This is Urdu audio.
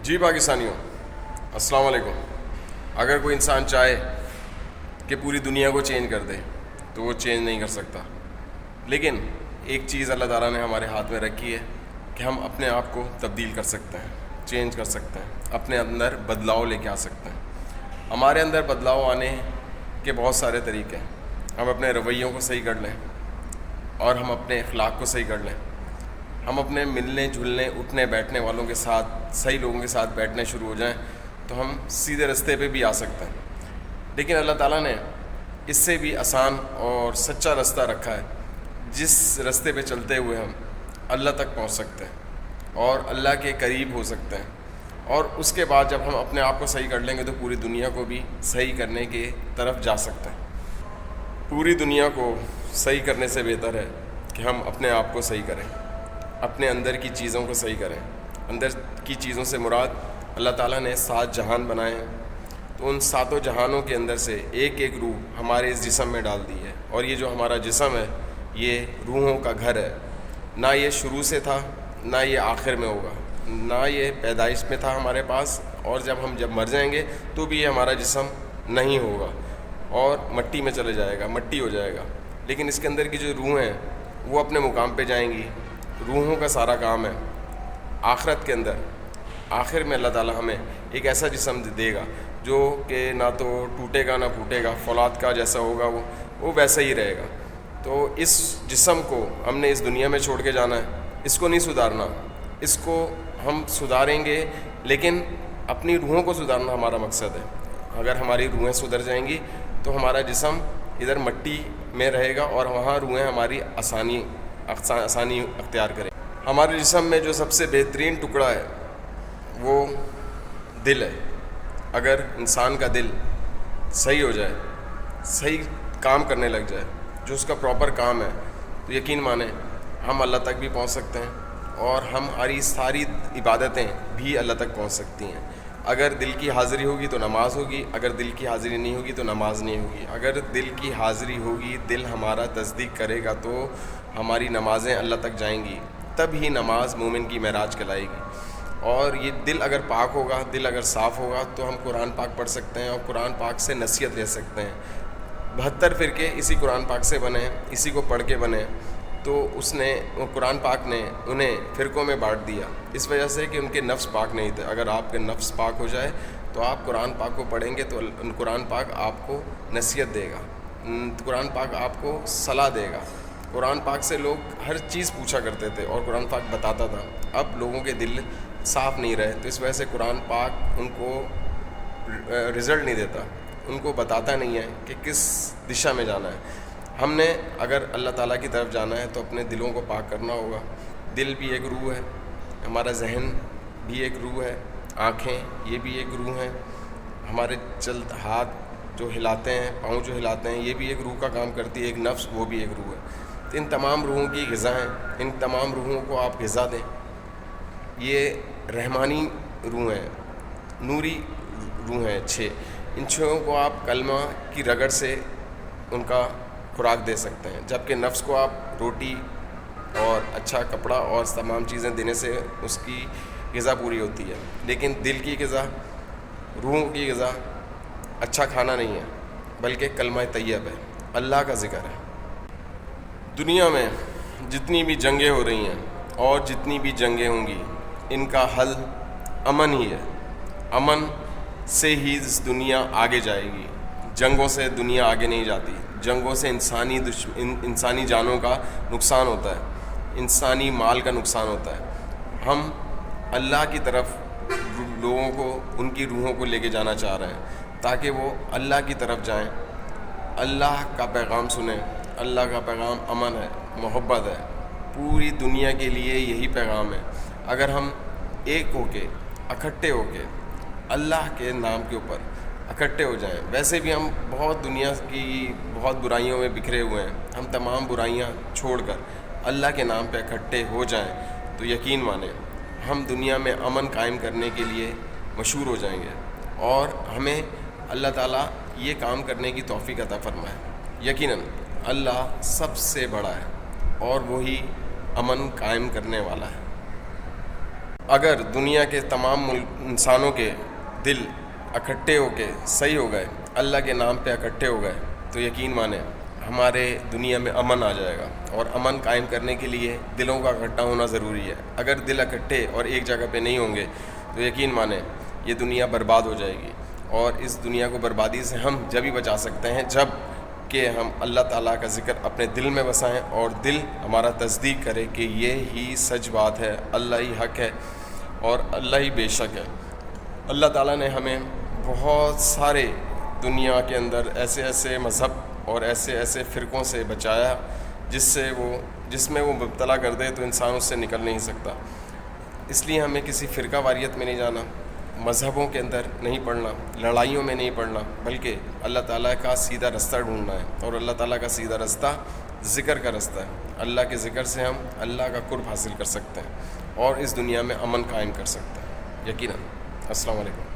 جی پاکستانیوں، السلام علیکم۔ اگر کوئی انسان چاہے کہ پوری دنیا کو چینج کر دے تو وہ چینج نہیں کر سکتا، لیکن ایک چیز اللہ تعالیٰ نے ہمارے ہاتھ میں رکھی ہے کہ ہم اپنے آپ کو تبدیل کر سکتے ہیں، چینج کر سکتے ہیں، اپنے اندر بدلاؤ لے کے آ سکتے ہیں۔ ہمارے اندر بدلاؤ آنے کے بہت سارے طریقے ہیں۔ ہم اپنے رویوں کو صحیح کر لیں اور ہم اپنے اخلاق کو صحیح کر لیں، ہم اپنے ملنے جلنے اٹھنے بیٹھنے والوں کے ساتھ صحیح لوگوں کے ساتھ بیٹھنے شروع ہو جائیں تو ہم سیدھے رستے پہ بھی آ سکتے ہیں۔ لیکن اللہ تعالیٰ نے اس سے بھی آسان اور سچا رستہ رکھا ہے، جس رستے پہ چلتے ہوئے ہم اللہ تک پہنچ سکتے ہیں اور اللہ کے قریب ہو سکتے ہیں، اور اس کے بعد جب ہم اپنے آپ کو صحیح کر لیں گے تو پوری دنیا کو بھی صحیح کرنے کی طرف جا سکتے ہیں۔ پوری دنیا کو صحیح کرنے سے بہتر ہے کہ ہم اپنے آپ کو صحیح کریں، اپنے اندر کی چیزوں کو صحیح کریں۔ اندر کی چیزوں سے مراد اللہ تعالیٰ نے 7 جہان بنائے ہیں، تو ان 7 جہانوں کے اندر سے ایک ایک روح ہمارے اس جسم میں ڈال دی ہے، اور یہ جو ہمارا جسم ہے یہ روحوں کا گھر ہے۔ نہ یہ شروع سے تھا، نہ یہ آخر میں ہوگا، نہ یہ پیدائش میں تھا ہمارے پاس، اور جب مر جائیں گے تو بھی یہ ہمارا جسم نہیں ہوگا اور مٹی میں چلے جائے گا، مٹی ہو جائے گا۔ لیکن اس کے اندر کی جو روح ہیں وہ اپنے مقام پہ جائیں گی۔ روحوں کا سارا کام ہے آخرت کے اندر، آخر میں اللہ تعالیٰ ہمیں ایک ایسا جسم دے گا جو کہ نہ تو ٹوٹے گا نہ پھوٹے گا، فولاد کا جیسا ہوگا وہ ویسا ہی رہے گا۔ تو اس جسم کو ہم نے اس دنیا میں چھوڑ کے جانا ہے، اس کو نہیں سدھارنا، اس کو ہم سدھاریں گے، لیکن اپنی روحوں کو سدھارنا ہمارا مقصد ہے۔ اگر ہماری روحیں سدھر جائیں گی تو ہمارا جسم ادھر مٹی میں رہے گا اور وہاں روحیں ہماری آسانی اختیار کریں۔ ہمارے جسم میں جو سب سے بہترین ٹکڑا ہے وہ دل ہے۔ اگر انسان کا دل صحیح ہو جائے، صحیح کام کرنے لگ جائے، جو اس کا پراپر کام ہے، تو یقین مانیں ہم اللہ تک بھی پہنچ سکتے ہیں اور ہماری ساری عبادتیں بھی اللہ تک پہنچ سکتی ہیں۔ اگر دل کی حاضری ہوگی تو نماز ہوگی، اگر دل کی حاضری نہیں ہوگی تو نماز نہیں ہوگی۔ اگر دل کی حاضری ہوگی، دل ہمارا تصدیق کرے گا تو ہماری نمازیں اللہ تک جائیں گی، تب ہی نماز مومن کی معراج کہلائے گی۔ اور یہ دل اگر پاک ہوگا، دل اگر صاف ہوگا تو ہم قرآن پاک پڑھ سکتے ہیں اور قرآن پاک سے نصیحت لے سکتے ہیں۔ 72 فرقے اسی قرآن پاک سے بنے ہیں، اسی کو پڑھ کے بنے، تو قرآن پاک نے انہیں فرقوں میں بانٹ دیا اس وجہ سے کہ ان کے نفس پاک نہیں تھے۔ اگر آپ کے نفس پاک ہو جائے تو آپ قرآن پاک کو پڑھیں گے تو قرآن پاک آپ کو نصیحت دے گا، قرآن پاک آپ کو صلاح دے گا۔ قرآن پاک سے لوگ ہر چیز پوچھا کرتے تھے اور قرآن پاک بتاتا تھا۔ اب لوگوں کے دل صاف نہیں رہے تو اس وجہ سے قرآن پاک ان کو رزلٹ نہیں دیتا، ان کو بتاتا نہیں ہے کہ کس دشا میں جانا ہے۔ ہم نے اگر اللہ تعالیٰ کی طرف جانا ہے تو اپنے دلوں کو پاک کرنا ہوگا۔ دل بھی ایک روح ہے، ہمارا ذہن بھی ایک روح ہے، آنکھیں یہ بھی ایک روح ہیں، ہمارے ہاتھ جو ہلاتے ہیں، پاؤں جو ہلاتے ہیں، یہ بھی ایک روح کا کام کرتی ہے، ایک نفس وہ بھی ایک روح ہے۔ تو ان تمام روحوں کی غذا ہیں، ان تمام روحوں کو آپ غذا دیں۔ یہ رحمانی روح ہیں، نوری روح ہیں 6، ان 6 کو آپ کلمہ کی رگڑ سے ان کا خوراک دے سکتے ہیں، جبکہ نفس کو آپ روٹی اور اچھا کپڑا اور تمام چیزیں دینے سے اس کی غذا پوری ہوتی ہے۔ لیکن دل کی غذا، روحوں کی غذا اچھا کھانا نہیں ہے بلکہ کلمہ طیب ہے، اللہ کا ذکر ہے۔ دنیا میں جتنی بھی جنگیں ہو رہی ہیں اور جتنی بھی جنگیں ہوں گی، ان کا حل امن ہی ہے۔ امن سے ہی دنیا آگے جائے گی، جنگوں سے دنیا آگے نہیں جاتی۔ جنگوں سے انسانی جانوں کا نقصان ہوتا ہے، انسانی مال کا نقصان ہوتا ہے۔ ہم اللہ کی طرف لوگوں کو، ان کی روحوں کو لے کے جانا چاہ رہے ہیں تاکہ وہ اللہ کی طرف جائیں، اللہ کا پیغام سنیں۔ اللہ کا پیغام امن ہے، محبت ہے، پوری دنیا کے لیے یہی پیغام ہے۔ اگر ہم ایک ہو کے، اکٹھے ہو کے اللہ کے نام کے اوپر اکٹھے ہو جائیں، ویسے بھی ہم بہت دنیا کی بہت برائیوں میں بکھرے ہوئے ہیں، ہم تمام برائیاں چھوڑ کر اللہ کے نام پہ اکٹھے ہو جائیں تو یقین مانیں ہم دنیا میں امن قائم کرنے کے لیے مشہور ہو جائیں گے، اور ہمیں اللہ تعالیٰ یہ کام کرنے کی توفیق عطا فرمائے۔ یقیناً اللہ سب سے بڑا ہے اور وہی امن قائم کرنے والا ہے۔ اگر دنیا کے تمام انسانوں کے دل اکٹھے ہو کے صحیح ہو گئے، اللہ کے نام پہ اکٹھے ہو گئے، تو یقین مانیں ہمارے دنیا میں امن آ جائے گا. اور امن قائم کرنے کے لیے دلوں کا اکٹھا ہونا ضروری ہے. اگر دل اکٹھے اور ایک جگہ پہ نہیں ہوں گے تو یقین مانیں یہ دنیا برباد ہو جائے گی. اور اس دنیا کو بربادی سے ہم جب ہی بچا سکتے ہیں جب کہ ہم اللہ تعالیٰ کا ذکر اپنے دل میں بسائیں اور دل ہمارا تصدیق کرے کہ یہ ہی سچ بات ہے، اللہ ہی حق ہے اور اللہ ہی بے شک ہے. اللہ تعالیٰ نے ہمیں بہت سارے دنیا کے اندر ایسے ایسے مذہب اور ایسے ایسے فرقوں سے بچایا جس میں وہ مبتلا کر دے تو انسان اس سے نکل نہیں سکتا. اس لیے ہمیں کسی فرقہ واریت میں نہیں جانا، مذہبوں کے اندر نہیں پڑھنا، لڑائیوں میں نہیں پڑھنا، بلکہ اللہ تعالیٰ کا سیدھا رستہ ڈھونڈنا ہے. اور اللہ تعالیٰ کا سیدھا رستہ ذکر کا رستہ ہے. اللہ کے ذکر سے ہم اللہ کا قرب حاصل کر سکتے ہیں اور اس دنیا میں امن قائم کر سکتے ہیں یقیناً. السلام علیکم.